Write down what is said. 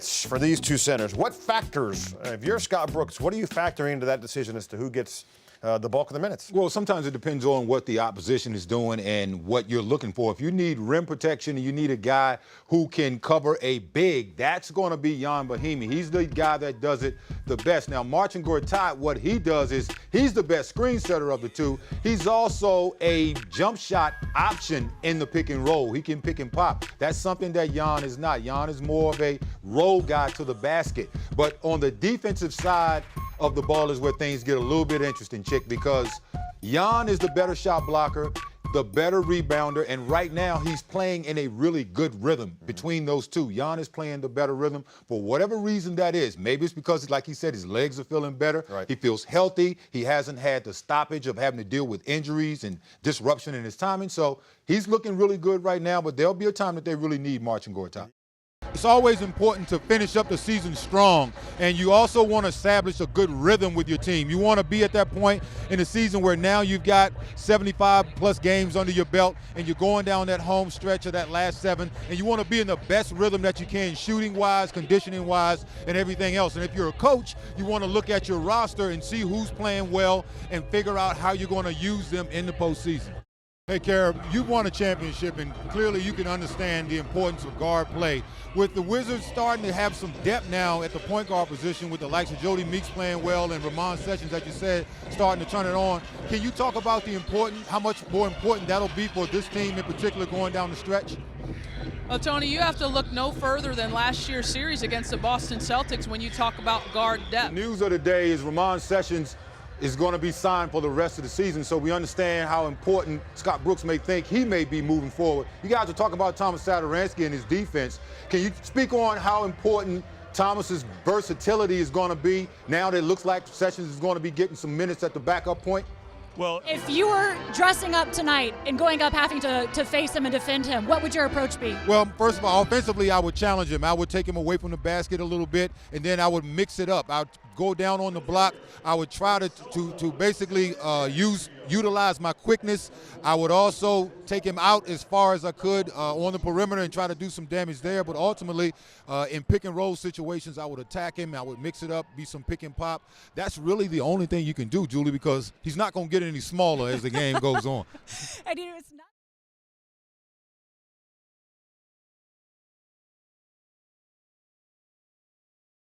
minutes for these two centers. What factors, if you're Scott Brooks, what are you factoring into that decision as to who gets the bulk of the minutes? Well, sometimes it depends on what the opposition is doing and what you're looking for. If you need rim protection and you need a guy who can cover a big, that's going to be Jan Bahimi. He's the guy that does it the best. Now, Marcin Gortat, what he does is he's the best screen setter of the two. He's also a jump shot option in the pick and roll. He can pick and pop. That's something that Jan is not. Jan is more of a roll guy to the basket. But on the defensive side of the ball is where things get a little bit interesting, Chick, because Jan is the better shot blocker, the better rebounder, and right now he's playing in a really good rhythm between those two. Jan is playing the better rhythm for whatever reason that is. Maybe it's because, like he said, his legs are feeling better. Right. He feels healthy. He hasn't had the stoppage of having to deal with injuries and disruption in his timing. So he's looking really good right now, but there'll be a time that they really need Marcin Gortat. It's always important to finish up the season strong, and you also want to establish a good rhythm with your team. You want to be at that point in the season where now you've got 75-plus games under your belt, and you're going down that home stretch of that last 7, and you want to be in the best rhythm that you can, shooting-wise, conditioning-wise, and everything else. And if you're a coach, you want to look at your roster and see who's playing well and figure out how you're going to use them in the postseason. Hey, Kara, you've won a championship, and clearly you can understand the importance of guard play. With the Wizards starting to have some depth now at the point guard position with the likes of Jody Meeks playing well and Ramon Sessions, like you said, starting to turn it on, can you talk about how much more important that'll be for this team in particular going down the stretch? Well, Tony, you have to look no further than last year's series against the Boston Celtics when you talk about guard depth. The news of the day is Ramon Sessions is going to be signed for the rest of the season, so we understand how important Scott Brooks may think he may be moving forward. You guys are talking about Thomas Satoransky and his defense. Can you speak on how important Thomas's versatility is going to be now that it looks like Sessions is going to be getting some minutes at the backup point? Well, if you were dressing up tonight and going up having to face him and defend him, what would your approach be? Well, first of all, offensively, I would challenge him. I would take him away from the basket a little bit, and then I would mix it up. I would go down on the block. I would try to basically utilize my quickness. I would also take him out as far as I could on the perimeter and try to do some damage there. But ultimately, in pick and roll situations, I would attack him. I would mix it up, be some pick and pop. That's really the only thing you can do, Julie, because he's not going to get any smaller as the game goes on. And it's not